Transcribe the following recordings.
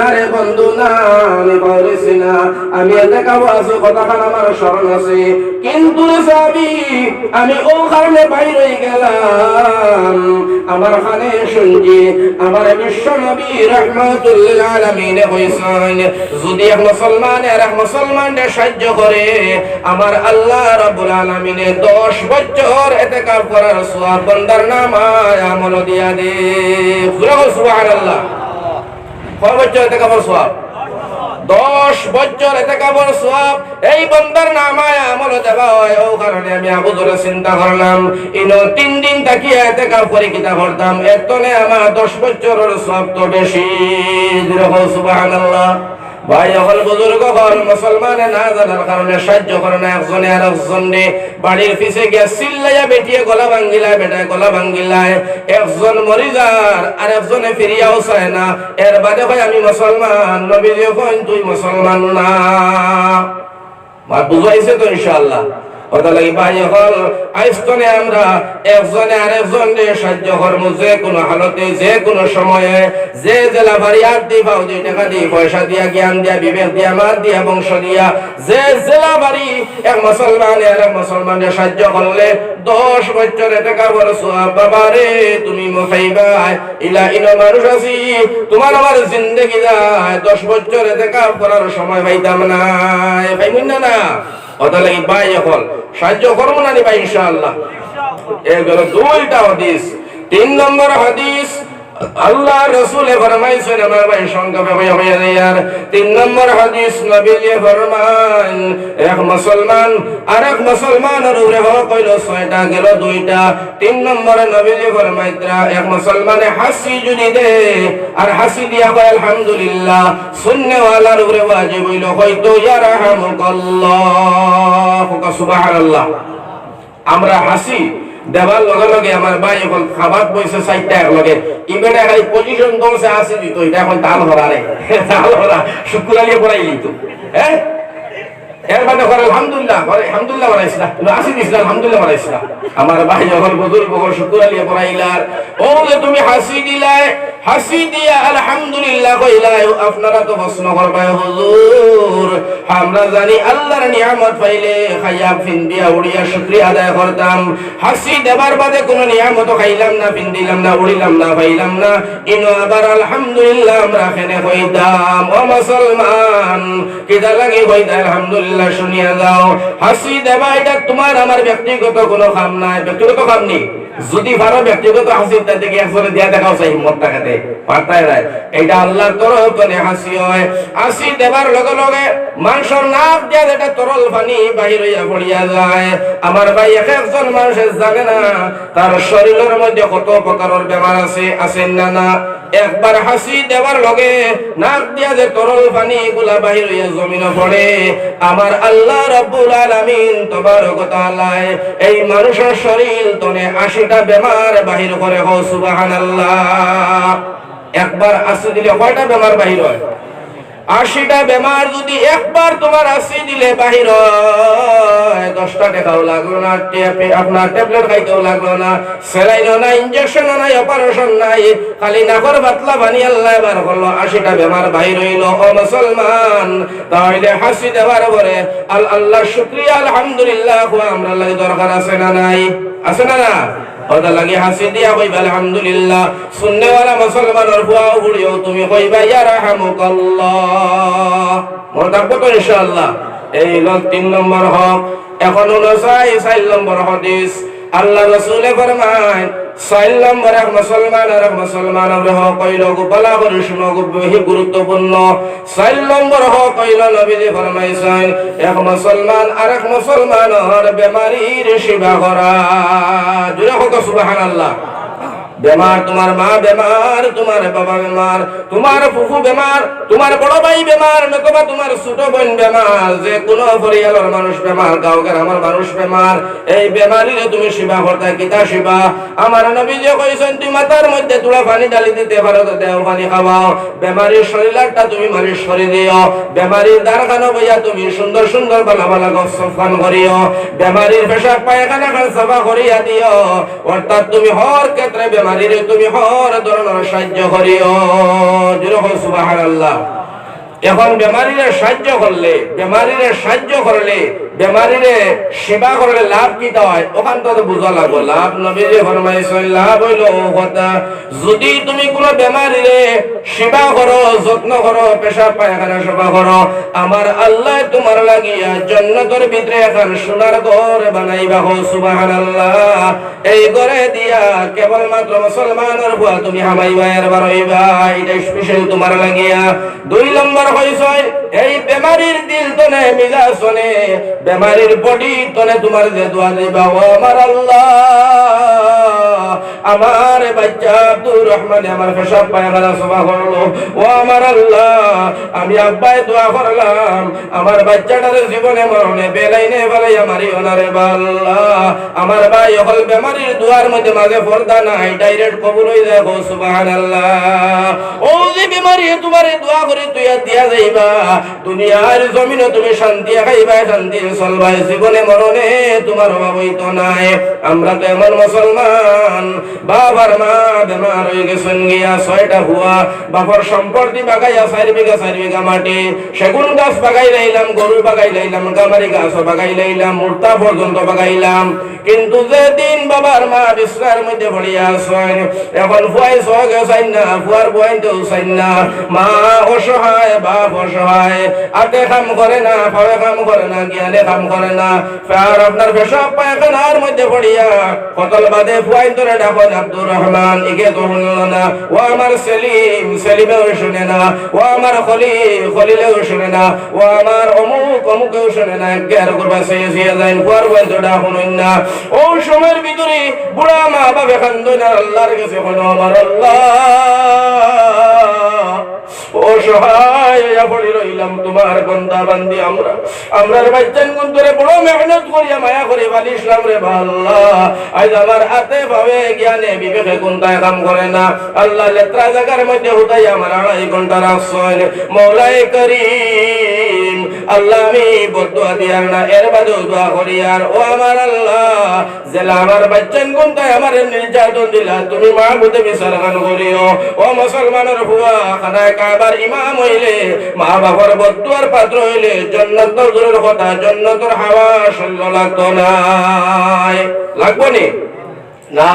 আরে বন্ধু না, আমি পারছি না, আমি এতে কাবো আছি, কথাখান আমার স্মরণ আছে, কিন্তু আমি ও কারণে বাইরে গেলাম। আমার খানে শুনছি আমার বিশ্ব নবী রাহমাতুল আলামিনে কইছেন, যদি এক মুসলমানের সাহায্য করে আমার আল্লাহ রাব্বুল আলামিনে 10 বছর ইতিকাফ করার সওয়াব বান্দার নামায় আমল দিয়া দে। সুবহানাল্লাহ। কয় বছর ইতিকাফের সওয়াব? 10 বছর ইতিকাফের সওয়াব এই বান্দার নামায় আমল দেওয়া হয়। ও কারণে আমি আবু যর চিন্তা করলাম, ইনো 3 দিন তাকিয়ে ইতিকাফ করে কিতা করতাম, এতনে আমার 10 বছরের সওয়াব তো বেশি। সুবহানাল্লাহ। ভাই হল বুজুর্গ হল মুসলমানে না জানার কারণে সাহায্য করে না, একজনে আর একজনে বাড়ির পিছে গিয়া চিল্লাইয়া বেটিয়ে গলা ভাঙ্গিলায়, বেটায় গলা ভাঙ্গিলায়, একজন মরি যার আর একজনে ফিরিয়াও চায় না। এর বাদে ভাই আমি মুসলমান, নবীজি কইন তুই মুসলমান না। বুঝাইছে তো ইনশাআল্লাহ। ওটা লাগি ভাই হল আইস্তনে আমরা একজনে আরেকজনে সাহায্য করবো, যে কোনো হালতে, যে কোনো সময়ে, যে জেলা বাড়ি আর দি পাও 2 টাকা দিয়ে, পয়সা দিয়া, জ্ঞান দিয়া, বিবেক দিয়া, মার দিয়া, বংশ দিয়া, যে জেলা বাড়ি এক মুসলমানে আর এক মুসলমানের সাহায্য করলে 10 বছর টাকা বড় সওয়াব। বাবা রে তুমি মুখাইবা ইলা ইনো মানুষ আছি, তোমার আমার জিন্দেগি যায় 10 বছর টাকা করার সময় পাইতাম না, পাইমুন না। ওটা লাগি ভাই এখন সাহায্য করবো না ভাই ইনশাআল্লাহ। এগুলো 2টা হাদিস। 3 নম্বর হাদিস আল্লাহ রাসূল ফরমাইছেন, আমার ভাই সংক্ষেপে হয়ে যায়। 3 নম্বর হাদিস নবীজি ফরমান, এক মুসলমান আরেক মুসলমানের উপরে হক হইল 6টা, গেল 2টা। 3 নম্বরে নবীজি ফরমাইত্রা, এক মুসলমানে হাসি যদি দে আর হাসি দিয়া কয় আলহামদুলিল্লাহ, সুন্নাহওয়ালার উপরে ওয়াজিব হইল হয়তো ইয়ারহামুকাল্লাহ। সুবহানাল্লাহ। আমরা হাসি দেবার লগে লগে আমার ভাই এখন খাবার বইছে 4টা এক লগে, ইবেটা খালি পজিশন দলছে আসি দিত, এটা এখন তাল হরা রে, তাল হরা শুকুর আলিয়ে পড়াইলি তো। হ্যাঁ, এর বাদে করে আলহামদুলিল্লাহ, করে আলহামদুলিল্লাহ বানাইছিলাম, আসি দিছিলাম আলহামদুলিল্লাহ বানাইছিলাম। আমার ভাই যখন বুজুর্গ শুকুর আলিয়ে পড়াইলার, ও যে তুমি হাসি দিলাই, হাসি দিয়া আলহামদুলিল্লাহ কইলাই, আপনারা তো প্রশ্ন করবে হুজুর আমরা জানি আল্লাহর নিয়ামত পাইলে খাইয়া ফিন্দিয়া উড়িয়া শুকরিয়া আদায় করতাম, হাসি দেবার বাদে কোনো নিয়ামত খাইলাম না, ফিন্দিলাম না, উড়িলাম না, পাইলাম না, ইনো আবার আলহামদুলিল্লাহ আমরা এখানে কইতাম। ও মুসলমান কিদা লাগে কইতা আলহামদুলিল্লাহ শুনিয়া যাও। হাসি দেবা এটা তোমার আমার ব্যক্তিগত কোনো কাম নাই, ব্যক্তিগত কাম নেই। যদি ভালো ব্যক্তিগত হাসি থেকে একজনে দিয়া দেখাও চাই হিম্মত টাকাতে পারতায় রায়, এটা আল্লাহর তরফ থেকে হাসি হয়। হাসি দেবার লগে লগে মানুষের নাক দিয়া যেটা তরল পানি বাহির হইয়া পড়িয়া যায়। আমার ভাই একজন মানুষের জানে না তার শরীরের মধ্যে কত প্রকারের বেমার আছে, আছেন না না। একবার হাসি দেবার লগে নাক দিয়া যে তরল পানি গুলা বাহির হইয়া জমিনে পড়ে, আমার আল্লাহ রাব্বুল আলামিন তাবারক ওয়া তাআলা এই মানুষের শরীর তনে 80টা বেমার বাহির করে। হো সুবহানাল্লাহ। একবার হাসি দিলে কয়টা বেমার বাহির হয়? 80টা বেমার যদি একবার তোমার হাসি দিলে বাহির হয়, 10টা টাকাও লাগলো না, আপনার ট্যাবলেট খাইতেও লাগলো না, স্যালাইনও নাই, ইনজেকশনও নাই, অপারেশন নাই, খালি নাকর পাতলা পানি আল্লাহ বার করলো, 80টা বেমার বাহির হইল। ও মুসলমান, তাহলে হাসি দেওয়ার পরে আল্লাহ শুকরিয়া আলহামদুলিল্লাহ আমরা লাগে দরকার আছে না নাই? আছে না না? ওটা লাগে হাসি দিয়া কইবা আলহামদুলিল্লাহ। সুন্নাহওয়ালা মুসলমানের বুয়াও বুড়িও তুমি কইবা ইয়ারহামুকাল্লাহ। মনে থাকবো তো ইনশাআল্লাহ। এই হল 3 নম্বর হক। এখন হলো 4 নম্বর হাদিস। আল্লাহ রাসূল ফরমান, 4 নম্বর এক মুসলমান আর এক মুসলমানের হক হইল বলা করে শুনো, খুবই গুরুত্বপূর্ণ। 4 নম্বর হক হইল নবীজি ফরমাইছেন, এক মুসলমান আর এক মুসলমানের বেমারির সেবা করা। জোরে হোক সুবহানাল্লাহ। বেমার, তোমার মা বেমার, তোমার বাবা বেমার, তোমার ফুফু বেমার, তোমার বড় ভাই বেমার, নতুবা তোমার ছোট বোন বেমার, যে কোনো পরিবারের মানুষ বেমার, গাঁও গ্রামের মানুষ বেমার, এই বেমারিরে তুমি সেবা করতে কিতা সেবা? আমার নবীজি কইছেন, তুমি মাথার মধ্যে তুলা পানি ঢালি দিতে পারো, দেও পানি খাওয়াও, বেমারির শরীরটা তুমি মালিশ করে দিও, বেমারির দারখানো বইয়া তুমি সুন্দর সুন্দর ভালো ভালো গফসফান করিও, বেমারির পেশাব পায়খানা খান সাফা করিয়া দিও। অর্থাৎ তুমি হর ক্ষেত্রে বেমার বেমারিরে তুমি হর ধরনের সাহায্য করিও। যেরকম সুবহানাল্লাহ। এখন বেমারিরে সাহায্য করলে, বেমারিরে সাহায্য করলে, বেমারিরে সেবা করলে লাভ কি হয় ওখান তো বুঝা লাগবে। লাভ নবীজি ফরমাইছেন লাভ হইল কথা, যদি তুমি কোনো বেমারিরে সেবা করো, যত্ন করো, পেশাব পায়খানা সেবা করো, আমার আল্লাহ তোমার লাগিয়া জান্নাতের ভিতরে এখন সোনার ঘর বানাইবা। হো সুবহানাল্লাহ। এই ঘরে দিয়া কেবলমাত্র মুসলমানের বুয়া তুমি হামাইবা আর বারইবা, এটা স্পেশাল তোমার লাগিয়া। 2 নম্বর হইছে এই বেমারির দিল তনে মিজাজ তনে, বেমারির বডি তনে তোমার যে দোয়া দিবা, ও আমার আল্লাহ, আমার বাচ্চা আব্দুর রহমান আমার পেশাব পায়খানা সভা করলো, ও আমার আল্লাহ, আমি আব্বাই দোয়া করলাম আমার বাচ্চাটার জীবনে মরণে বেলাইনে বেলাই আমারই ওনারে আল্লাহ, আমার ভাই হল বেমারির দোয়ার মধ্যে মাঝে পর্দা নাই, ডাইরেক্ট কবুল হয়ে যায়। সুবহানাল্লাহ। ও যে বেমারি তোমার দোয়া করে তুই দিয়া যাইবা, দুনিয়ার জমিনে তুমি শান্তি খাইবা, শান্তি চলবা, জীবনে মরণে তোমার অভাব হইতো নাই। আমরা তো এমন মুসলমান, বাবার মা বেমার হয়ে গেছেন গিয়া, 6টা হুয়া, বাবার সম্পত্তি বাগাইয়া 4 বিঘা 4 বিঘা মাটি, সেগুন গাছ বাগাই লাইলাম, গরু বাগাই লাইলাম, গামারি গাছ বাগাই লাইলাম, মুর্তা পর্যন্ত বাগাইলাম, কিন্তু যেদিন বাবার মা বিছনার মধ্যে পড়িয়া আছেন, এখন ফুয়াই সহগে চাই না, ফুয়ার বয়াইতেও চাই না, মা অসহায়, বাপ অসহায়, হাতে কাম করে না, পায়ে কাম করে না, জ্ঞানে কাম করে না, আর আপনার পেশাব পায়খানার মধ্যে পড়িয়া কতল বাদে ফুয়াই ধরে ডাকন আব্দুর রহমান, ইকে তো শুনল না, ও আমার সেলিম, সেলিমেও শুনে না, ও আমার খলিল, খলিলেও শুনে না, ও আমার অমুক, অমুকেও শুনে না, গ্যার করবা চেয়ে যায়, ফুয়ার বয়াই তো ডাকুন না। ও সময়ের ভিতরে বুড়া মা বাবা কান্দন আর আল্লাহর কাছে হলো, আমার আল্লাহ, ও সহায় পড়ে রইলাম তোমার বান্দা বান্দি, আমরার বাচ্চান গুন্তরে বড় মেহনত করিয়া মায়া করে বালিশলাম রে আল্লাহ, আজ আমার হাতে ভাবে জ্ঞানে বিবেকে কোনটায় কাম করে না, আল্লাহ লেত্রা জায়গার মধ্যে হুদাই আমার 2.5 ঘন্টা রাখছেন। মওলাই করিম, আল্লাহ আমি বদুয়া দিয়ার না, এর বাদেও দোয়া করি আর, ও আমার আল্লাহ, জেলা আমার বাচ্চান কোনটায় আমার নির্যাতন দিলা, তুমি মাহবুদে বিচার গান করিও। ও মুসলমানের হুয়া, খানায় কাবার ইমাম হইলে, মা বাবার বদুয়ার পাত্র হইলে, জান্নাতের দূরের কথা, জান্নাতের হাওয়া শরীর লাগতো না, লাগবো নি না,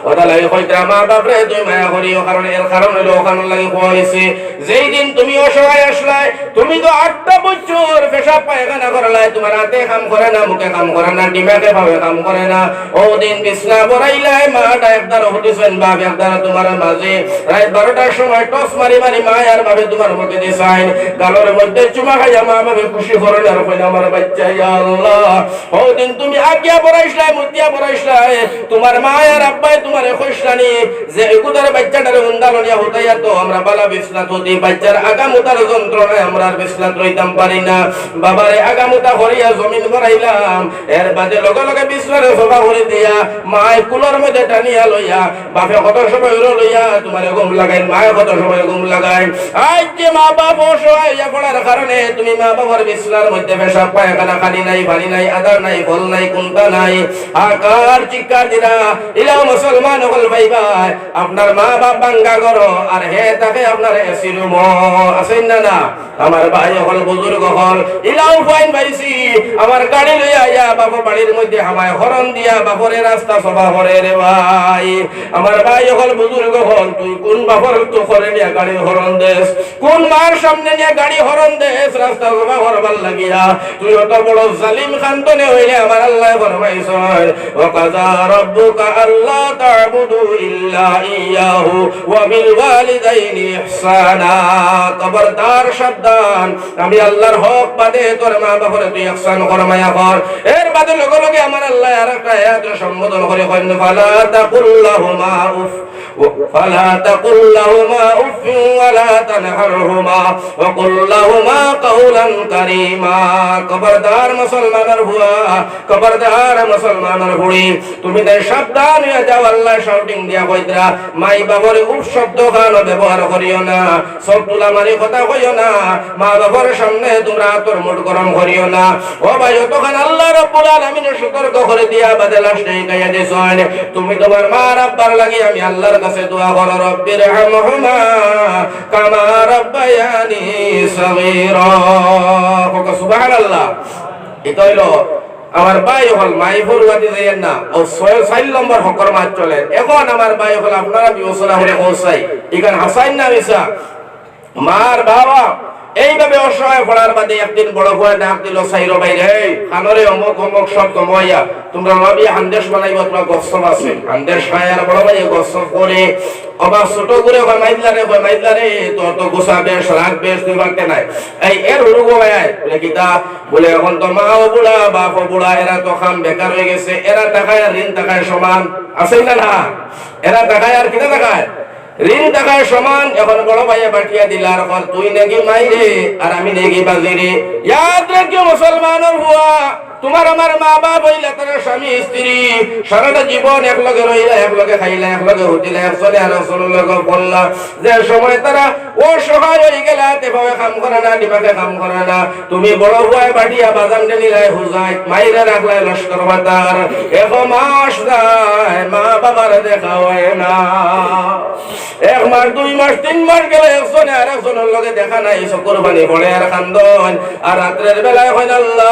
ওটা লাগে কইতে মা বাপরে তুই মায়া করিও, কারণ এর কারণ হলো ওখানে লাগে হয়েছে, যেই দিন তুমি অসহায় আসলাই, তুমি তো 8টা বছর পেশাব পায়খানা করলাই, তোমার হাতে কাম করে না, মুখে কাম করে না, ডিমাকে ভাবে কাম করে না, ও দিন বিছনা বড়াইলাই, মাটা একদার হতেছেন, বাপ একদার তোমার মাঝে, রাত 12টার সময় টস মারি মারি মায়ার ভাবে তোমার মুখে দিছাইন, গালের মধ্যে চুমা খাইয়া মা ভাবে খুশি করেন আর কইনা আমার বাচ্চা, ইয়া আল্লাহ, ও দিন তুমি আজ্ঞা বড়াইছলাই, মুতিয়া বড়াইছলাই, তোমার মা আর আব্বাই তোমারে কইছানি যে একুদার বাচ্চাটারে উন্দালনিয়া হতাইয়া তো আমরা বালা বিছনাত হতে, বাচ্চার আগামুতার যন্ত্রণায় আমরা আর বিছনাত রইতাম পারি না, বাবারে আগামুতা করিয়া জমিন ভরাইলাম, এর বাদে লগে লগে বিছনারে সভা করে দিয়া মায় কুলোর মধ্যে টানিয়া লইয়া, বাপে কত সময় লইয়া তোমারে ঘুম লাগাই, মায়ে কত সময় ঘুম লাগাই, আজ যে মা বাপ অসহায় পড়ার কারণে তুমি মা বাবার বিছনার মধ্যে পেশাব পায়খানা খালি নাই, পানি নাই, আদার নাই, ফল নাই, কোনটা নাই, আকার চিৎকার দিরা, ইলাও মুসলমান হল ভাই ভাই, আপনার মা বাপ বাঙ্গা করো আর হে তাকে আপনার এসি রুম আছেন না না, আমার ভাই হল বুজুর্গ হল, ইলাও ফাইন ভাইছি, আমার গাড়ি লইয়া আইয়া বাবা বাড়ির মধ্যে হামায় হরন দিয়া বাপরে রাস্তা সভা করে রে ভাই, আমার ভাই হল বুজুর্গ হল, তুই কোন বাপর তো করে নিয়া গাড়ি হরন দেশ, কোন মার সামনে নিয়ে গাড়ি হরন দেশ রাস্তা সভা করবার লাগিয়া, তুই অত বড় জালিম খান্তনে হইলে আমার আল্লাহ ফরমাইছেন, ওয়া কাযা রাব্বুকা আল্লাহ তা'বুদু ইল্লা ইয়াহু ওয়া বিল ওয়ালিদাইনি ইহসানা, খবরদার সাবধান, আমি আল্লাহর হক বাদে তোর মা বাপরে তুই ইহসান কর, মায়া কর, এর বাদে লগে লগে আমার আল্লাহ আরেকটা আয়াত সম্বোধন করে কইন, ফালা তাকুল্লাহুমা উফ, ফালা তাকুল্লাহুমা উফ ওয়ালা তানহারহুমা ওয়া কুল্লাহুমা কাওলান কারীমা, খবরদার মুসলমানের বুয়া, খবরদার মুসলমানের বুড়ি, তুমি তাই সাবধান হয়ে যাও, আল্লাহ শাউটিং দিয়া কইতরা, মাই বাবার উফ শব্দ গান ব্যবহার করিও না, সব তুলামারি কথা কইও না, মা বাবার সামনে তোমরা তোর মুড গরম করিও না, ও ভাই তখন আল্লাহ রাব্বুল আলামিন সতর্ক করে দিয়া বাদে লাস্টে গায়া দিছেন, তুমি তোমার মা আব্বার লাগি আমি আল্লাহর কাছে দোয়া করো রব্বির হামহুমা কামা রাব্বায়ানি সগীরা সুবহানাল্লাহ। এটা হইলো আমার ভাই হল মাই ফুরবাদি যাইয়েন না ও 6 নম্বর হকর মাছ চলে। এখন আমার ভাই হল আপনারা বিবেচনা করে পৌঁছাই এখানে হাসাইন না মিশা মার বাবা এইভাবে অসহায় পড়ার বাদে একদিন বড় ভয় ডাক দিল সাইরো বাইরে খানরে অমুক অমুক সব কমাইয়া তোমরা নবী হান্দেশ বানাইব তোমার গসব আছে হান্দেশ খায়ার বড় ভাই গসব করে অবা ছোট করে মাইদলারে তোর তো গোসা বেশ রাগ বেশ তুই বাড়তে নাই এই এর হুড়ু ভাই বলে কিতা বলে এখন তো মা ও বুড়া বাপ ও বুড়া এরা তো খাম বেকার হয়ে গেছে এরা টাকায় আর ঋণ টাকায় সমান আছে না এরা টাকায় আর কিনা টাকায় ঋণ টাকায় সমান। এখন বড় ভাইয়া পাঠিয়ে দিলার পর তুই নাকি মাইরে আর আমি নাকি বাজিরে ইয়াদ রাখিও মুসলমানের হুয়া তোমার আমার মা বাপ হইলা তারা স্বামী স্ত্রী সারাটা জীবন একলগে রইলা একলগে খাইলা একলগে উঠিলা একসলে আর লগে বললা যে সময় তারা ও সহায় হয়ে গেলা তেভাবে কাম করে না দিমাগে কাম করে না তুমি বড় হুয়ায় বাড়িয়া বাজান নিলাই হুজাই মাইরে রাখলাই লস্কর বাতার এক মাস যায় মা বাবার দেখা হয় না। 1 মাস 2 মাস 3 মাস গেলে একজনে আর একজনের লগে দেখা নাই চকুর পানি পড়ে আর কান্দন আর রাত্রের বেলায় হয় আল্লাহ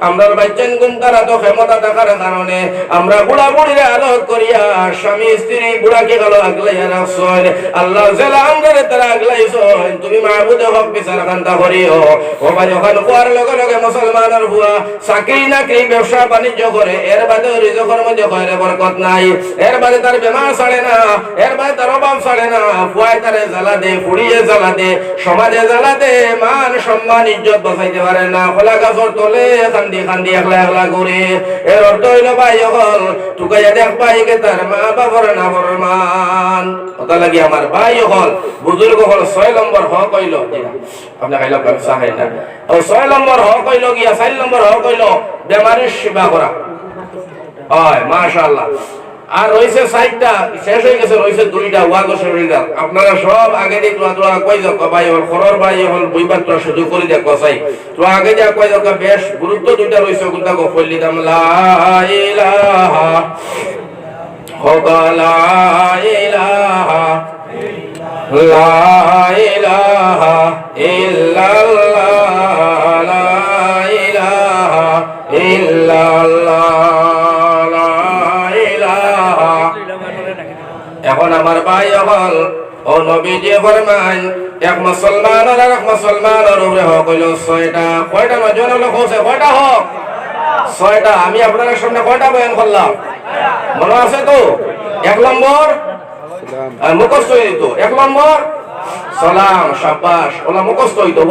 আমরার বাচ্চান গুণ তারা তো ক্ষমতা থাকার কারণে আমরা বুড়া বুড়িরা আলোক করিয়া স্বামী স্ত্রী বুড়াকে গেল আগলাইয়া রাখছেন আল্লাহ জেলা আমরারে তারা আগলাইছেন তুমি মাহবুদে হক বিচার কান্তা করিও ও ভাই ওখানে কোয়ার লগে লগে মুসলমানের হুয়া চাকরি নাকরি ব্যবসা বাণিজ্য করে এর বাদে রিজকের মধ্যে কয়রে বরকত নাই এর বাদে তার বেমার ছাড়ে না এর বাদে তার অভাব ছাড়ে না ফুয়ায় তারে জ্বালা দে ফুড়িয়ে জ্বালা দে সমাজে জ্বালা দে মান সম্মান ইজ্জত বাঁচাইতে পারে না খোলা গাছর তলে কান্দি কান্দি একলা একলা ঘুরে এর অর্থ হইল ভাই হল টুকাইয়া দেখ পাইকে তার মা বাবার না বরমান কথা লাগি আমার ভাই হল বুজুর্গ হল 6 নম্বর হক হইল আপনি খাইল ব্যবসা খাই না ও 6 নম্বর হক হইল গিয়া 4 নম্বর হক হইল বেমারের সেবা করা হয় মাশাআল্লাহ। আর রয়েছে 4টা শেষ হয়ে গেছে রয়েছে 2টা ওয়াজ শরীরটা আপনারা সব আগে দিয়ে তোরা কই যাও ভাই হল খরর ভাই হল বইবার তোরা শুধু করে দেখ কসাই তো আগে যা কই যাও বেশ গুরুত্ব 2টা রয়েছে ওগুলা কো কইলি দাম লা ইলাহা লা ইলাহা লা ইলাহা ইল্লাল্লাহ লা ইলাহা ইল্লাল্লাহ। এখন আমার ভাই হল ও নবীজি ফরমান এক মুসলমানের আর এক মুসলমানের উপরে হক হইল 6টা কয়টা নজন হলো কইছে কয়টা হক 6টা আমি আপনাদের সামনে কয়টা বয়ান করলাম মনে আছে তো 1 নম্বর মুখস্থ হইতো 1 নম্বর সালাম শাবাশ ওলা মুখস্থ হইতো